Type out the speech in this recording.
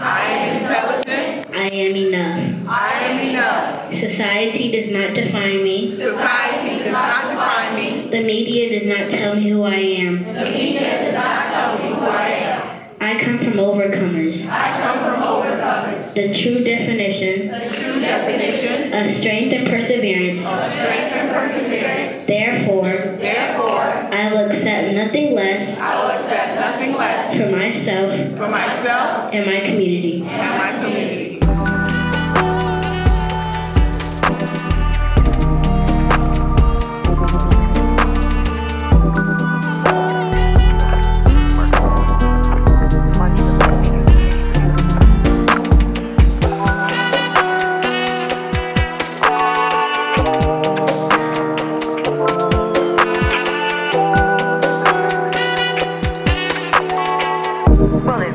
I am intelligent. I am enough. I am enough. Society does not define me. Society does not define me. The media does not tell me who I am. The media does not tell me who I am. I come from overcomers. I come from overcomers. The true definition The true definition of strength and perseverance. of strength and perseverance. Therefore, I will accept nothing less I will accept nothing less for myself for myself and my community. and my community. Bullet.